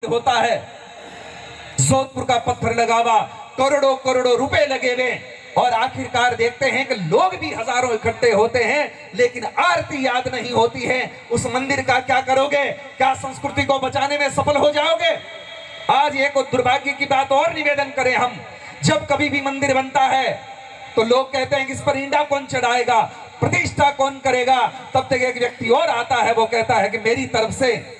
होता है। जोधपुर का पत्थर लगावा, करोड़ों करोड़ों रुपए लगे हुए और आखिरकार देखते हैं कि लोग भी हजारों इकट्ठे होते हैं, लेकिन आरती याद नहीं होती है। उस मंदिर का क्या करोगे? क्या संस्कृति को बचाने में सफल हो जाओगे? आज एक दुर्भाग्य की बात और निवेदन करें हम, जब कभी भी मंदिर बनता है तो लोग कहते हैं कि इस पर ईंटा कौन चढ़ाएगा, प्रतिष्ठा कौन करेगा। तब तक एक व्यक्ति और आता है, वो कहता है कि मेरी तरफ से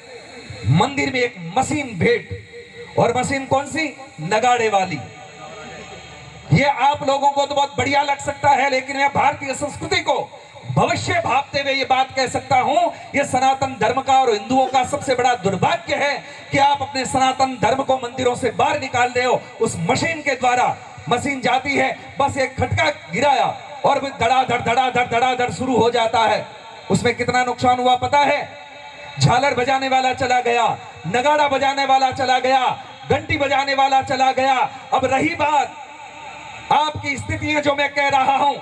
मंदिर में एक मशीन भेंट। और मशीन कौन सी? नगाड़े वाली। ये आप लोगों को तो बहुत बढ़िया लग सकता है, लेकिन मैं भारतीय संस्कृति को भविष्य भावते हुए ये बात कह सकता हूं, ये सनातन धर्म का और हिंदुओं का सबसे बड़ा दुर्भाग्य है कि आप अपने सनातन धर्म को मंदिरों से बाहर निकाल रहे हो उस मशीन के द्वारा। मशीन जाती है, बस एक खटका गिराया और धड़ाधड़ धड़ाधड़ धड़ाधड़ शुरू हो जाता है। उसमें कितना नुकसान हुआ पता है? झालर बजाने वाला चला गया, नगाड़ा बजाने वाला चला गया, घंटी बजाने वाला चला गया। अब रही बात आपकी स्थितियां जो मैं कह रहा हूं,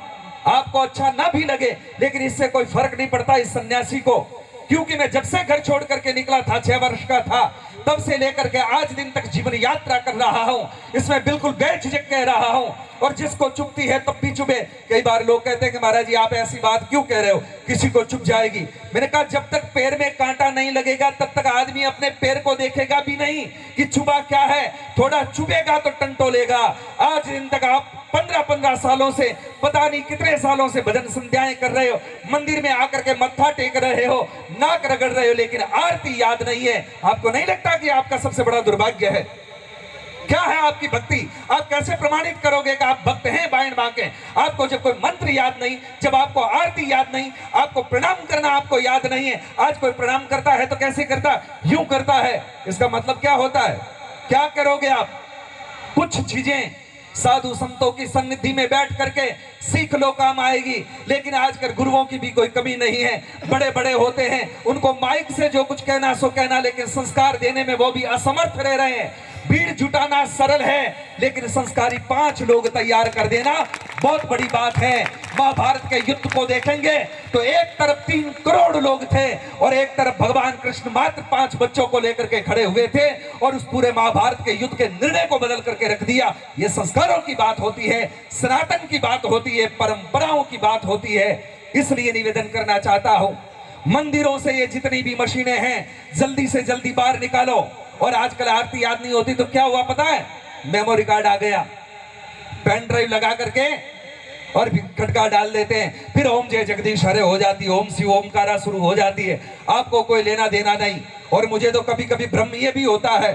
आपको अच्छा ना भी लगे, लेकिन इससे कोई फर्क नहीं पड़ता इस सन्यासी को, क्योंकि मैं जब से घर छोड़ करके निकला था, 6 वर्ष का था, तब से लेकर के आज दिन तक जीवन यात्रा कर रहा हूं। इसमें बिल्कुल बेझिझक कह रहा हूं, और जिसको चुभती है तब भी चुभे। कई बार लोग कहते हैं कि महाराज जी आप ऐसी बात क्यों कह रहे हो, किसी को चुभ जाएगी। मैंने कहा जब तक पैर में कांटा नहीं लगेगा तब तक आदमी अपने पैर को देखेगा भी नहीं कि चुभा क्या है। थोड़ा चुभेगा तो टंटोलेगा। आज दिन तक आप 15-15 सालों से, पता नहीं कितने सालों से भजन संध्याएं कर रहे हो, मंदिर में आकर के मत्था टेक रहे हो, नाक रगड़ रहे हो, लेकिन आरती याद नहीं है। आपको नहीं लगता कि आपका सबसे बड़ा दुर्भाग्य है? क्या है आपकी भक्ति? आप कैसे प्रमाणित करोगे कि आप भक्त हैं बाएं बांके? आपको जब कोई मंत्र याद नहीं, जब आपको आरती याद नहीं, आपको प्रणाम करना आपको याद नहीं है। आज कोई प्रणाम करता है तो कैसे करता? यूं करता है। इसका मतलब क्या होता है? क्या करोगे आप? कुछ चीजें साधु संतों की सन्निधि में बैठ करके सीख लो, काम आएगी। लेकिन आजकल गुरुओं की भी कोई कमी नहीं है। बड़े बड़े होते हैं, उनको माइक से जो कुछ कहना सो कहना, लेकिन संस्कार देने में वो भी असमर्थ रह रहे हैं। भीड़ जुटाना सरल है, लेकिन संस्कारी 5 लोग तैयार कर देना बहुत बड़ी बात है। महाभारत के युद्ध को देखेंगे तो एक तरफ 3 करोड़ लोग थे और एक तरफ भगवान कृष्ण मात्र 5 बच्चों को लेकर के खड़े हुए थे, और उस पूरे महाभारत के युद्ध के निर्णय को बदल करके रख दिया। ये संस्कारों की बात होती है, सनातन की बात होती है, परंपराओं की बात होती है। इसलिए निवेदन करना चाहता हूं, मंदिरों से ये जितनी भी मशीनें हैं जल्दी से जल्दी बाहर निकालो। और आजकल आरती याद नहीं होती तो क्या हुआ पता है? मेमोरी कार्ड आ गया, पेन ड्राइव लगा करके और खटका डाल देते हैं, फिर ओम जय जगदीश हरे हो जाती है, ओम शिव ओमकारा शुरू हो जाती है। आपको कोई लेना देना नहीं। और मुझे तो कभी कभी भ्रम ये भी होता है